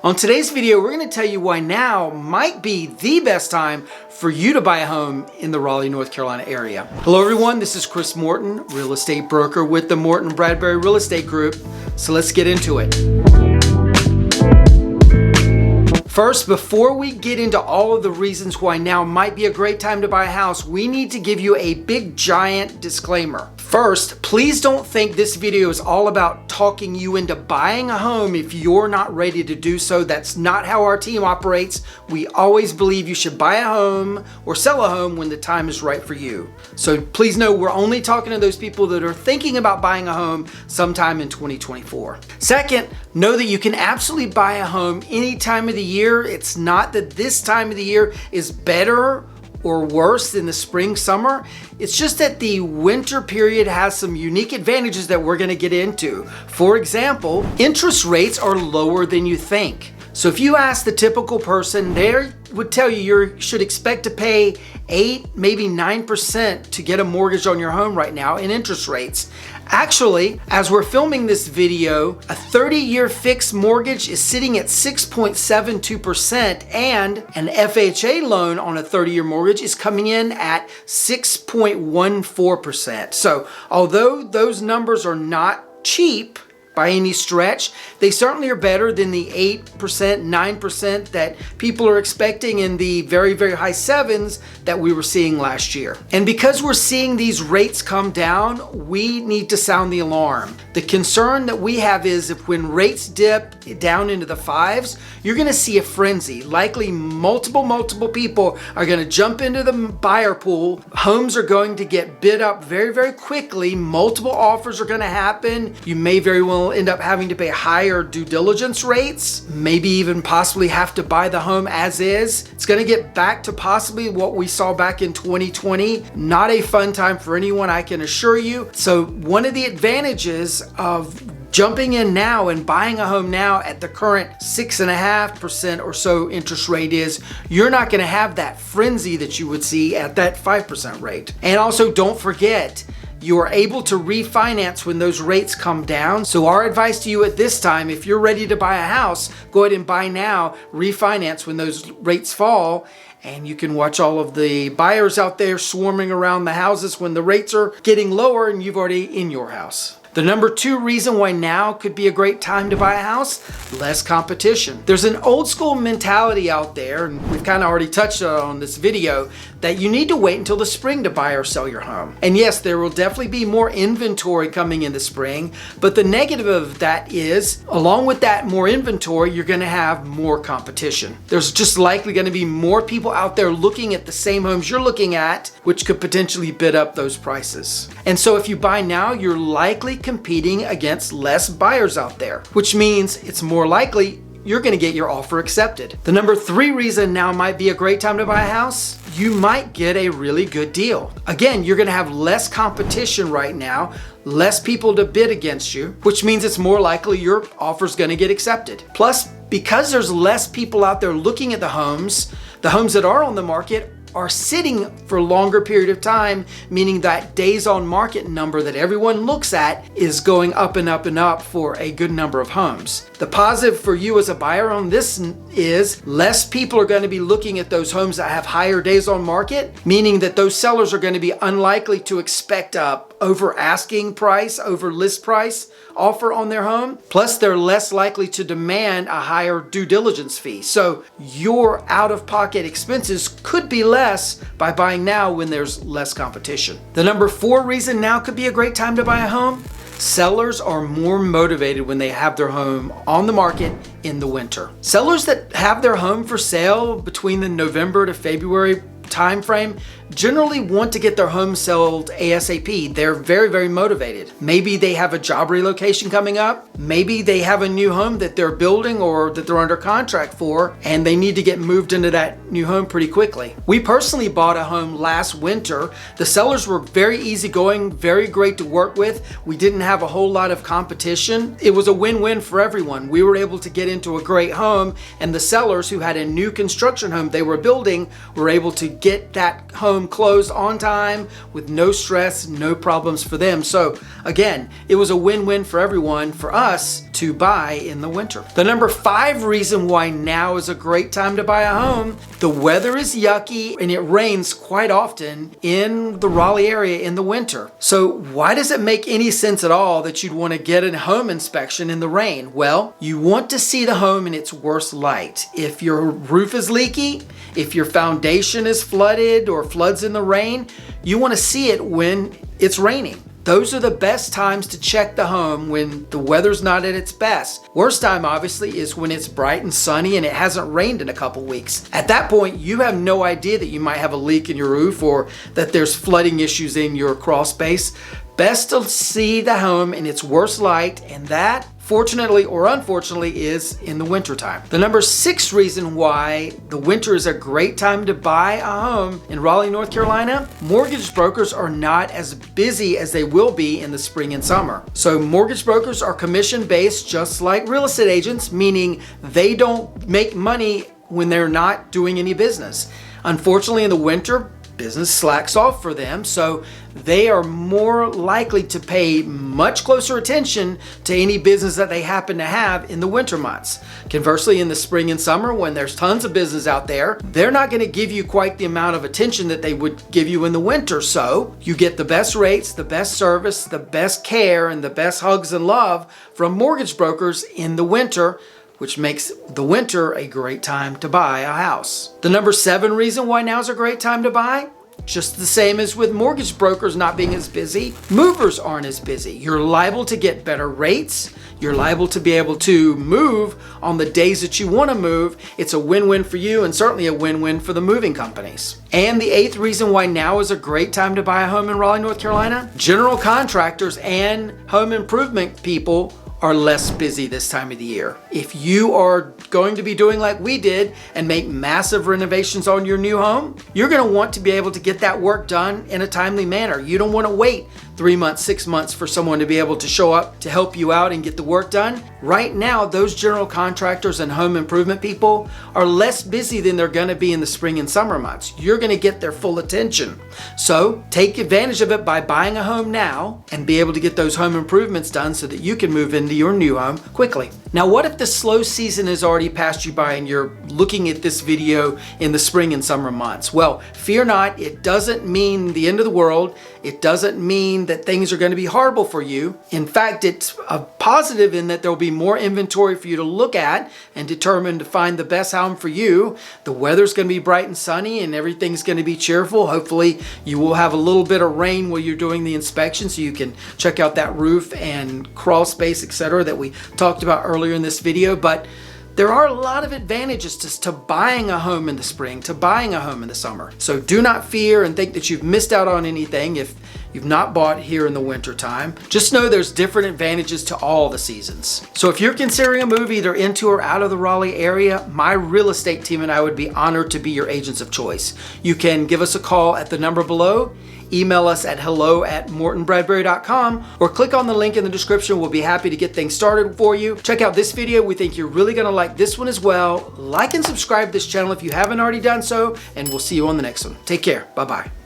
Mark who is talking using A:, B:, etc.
A: On today's video, we're going to tell you why now might be the best time for you to buy a home in the Raleigh, North Carolina area. Hello everyone, this is Chris Morton, real estate broker with the Morton Bradbury Real Estate Group. So let's get into it. First, before we get into all of the reasons why now might be a great time to buy a house, we need to give you a big giant disclaimer. First, please don't think this video is all about talking you into buying a home if you're not ready to do so. That's not how our team operates. We always believe you should buy a home or sell a home when the time is right for you. So please know we're only talking to those people that are thinking about buying a home sometime in 2024. Second, know that you can absolutely buy a home any time of the year. It's not that this time of the year is better or worse than the spring, summer. It's just that the winter period has some unique advantages that we're going to get into. For example, interest rates are lower than you think. So if you ask the typical person, they would tell you should expect to pay 8, maybe 9% to get a mortgage on your home right now in interest rates. Actually, as we're filming this video, a 30-year fixed mortgage is sitting at 6.72%, and an FHA loan on a 30-year mortgage is coming in at 6.14%. So although those numbers are not cheap by any stretch, they certainly are better than the 8%, 9% that people are expecting in the very, very high 7s that we were seeing last year. And because we're seeing these rates come down, we need to sound the alarm. The concern that we have is if when rates dip down into the 5s, you're gonna see a frenzy. Likely multiple people are gonna jump into the buyer pool. Homes are going to get bid up very, very quickly. Multiple offers are gonna happen. You may very well end up having to pay higher due diligence rates, maybe even possibly have to buy the home as is. It's going to get back to possibly what we saw back in 2020. Not a fun time for anyone, I can assure you. So one of the advantages of jumping in now and buying a home now at the current 6.5% or so interest rate is you're not going to have that frenzy that you would see at that 5% rate. And also don't forget, you are able to refinance when those rates come down. So our advice to you at this time, if you're ready to buy a house, go ahead and buy now, refinance when those rates fall, and you can watch all of the buyers out there swarming around the houses when the rates are getting lower and you've already in your house. The number 2 reason why now could be a great time to buy a house, less competition. There's an old school mentality out there, and we've kind of already touched on this video, that you need to wait until the spring to buy or sell your home. And yes, there will definitely be more inventory coming in the spring, but the negative of that is, along with that more inventory, you're gonna have more competition. There's just likely gonna be more people out there looking at the same homes you're looking at, which could potentially bid up those prices. And so if you buy now, you're likely competing against less buyers out there, which means it's more likely you're going to get your offer accepted. The number 3 reason now might be a great time to buy a house, you might get a really good deal. Again, you're going to have less competition right now, less people to bid against you, which means it's more likely your offer is going to get accepted. Plus, because there's less people out there looking at the homes that are on the market are sitting for a longer period of time, meaning that days on market number that everyone looks at is going up and up and up for a good number of homes. The positive for you as a buyer on this is less people are going to be looking at those homes that have higher days on market, meaning that those sellers are going to be unlikely to expect a over asking price, over list price offer on their home. Plus, they're less likely to demand a higher due diligence fee. So your out-of-pocket expenses could be less by buying now when there's less competition. The number 4 reason now could be a great time to buy a home, sellers are more motivated when they have their home on the market in the winter. Sellers that have their home for sale between the November to February time frame generally want to get their home sold ASAP. They're very, very motivated. Maybe they have a job relocation coming up. Maybe they have a new home that they're building or that they're under contract for, and they need to get moved into that new home pretty quickly. We personally bought a home last winter. The sellers were very easygoing, very great to work with. We didn't have a whole lot of competition. It was a win-win for everyone. We were able to get into a great home, and the sellers who had a new construction home they were building were able to get that home home closed on time with no stress, no problems for them. So again, it was a win-win for everyone, for us to buy in the winter. The number 5 reason why now is a great time to buy a home: the weather is yucky and it rains quite often in the Raleigh area in the winter. So why does it make any sense at all that you'd want to get a home inspection in the rain? Well, you want to see the home in its worst light. If your roof is leaky, if your foundation is flooded or floods in the rain, you want to see it when it's raining. Those are the best times to check the home, when the weather's not at its best. Worst time, obviously, is when it's bright and sunny and it hasn't rained in a couple weeks. At that point, you have no idea that you might have a leak in your roof or that there's flooding issues in your crawl space. Best to see the home in its worst light, and that, fortunately or unfortunately, is in the wintertime. The number 6 reason why the winter is a great time to buy a home in Raleigh, North Carolina: mortgage brokers are not as busy as they will be in the spring and summer. So mortgage brokers are commission-based, just like real estate agents, meaning they don't make money when they're not doing any business. Unfortunately, in the winter, business slacks off for them, so they are more likely to pay much closer attention to any business that they happen to have in the winter months. Conversely, in the spring and summer, when there's tons of business out there, they're not going to give you quite the amount of attention that they would give you in the winter. So you get the best rates, the best service, the best care, and the best hugs and love from mortgage brokers in the winter, which makes the winter a great time to buy a house. The number 7 reason why now is a great time to buy: just the same as with mortgage brokers not being as busy, movers aren't as busy. You're liable to get better rates. You're liable to be able to move on the days that you want to move. It's a win-win for you, and certainly a win-win for the moving companies. And the 8th reason why now is a great time to buy a home in Raleigh, North Carolina: general contractors and home improvement people are less busy this time of the year. If you are going to be doing like we did and make massive renovations on your new home, you're going to want to be able to get that work done in a timely manner. You don't want to wait 3 months, 6 months for someone to be able to show up to help you out and get the work done. Right now, those general contractors and home improvement people are less busy than they're going to be in the spring and summer months. You're going to get their full attention. So take advantage of it by buying a home now and be able to get those home improvements done so that you can move into your new home quickly. Now, what if the slow season has already passed you by and you're looking at this video in the spring and summer months? Well, fear not. It doesn't mean the end of the world. It doesn't mean that things are going to be horrible for you. In fact, it's a positive in that there will be more inventory for you to look at and determine to find the best home for you. The weather's going to be bright and sunny and everything's going to be cheerful. Hopefully you will have a little bit of rain while you're doing the inspection so you can check out that roof and crawl space, etc., that we talked about earlier in this video. But there are a lot of advantages to buying a home in the spring, to buying a home in the summer. So do not fear and think that you've missed out on anything if you've not bought here in the winter time. Just know there's different advantages to all the seasons. So if you're considering a move either into or out of the Raleigh area, my real estate team and I would be honored to be your agents of choice. You can give us a call at the number below, email us at hello@mortonbradbury.com, or click on the link in the description. We'll be happy to get things started for you. Check out this video. We think you're really going to like this one as well. Like and subscribe to this channel if you haven't already done so, and we'll see you on the next one. Take care. Bye-bye.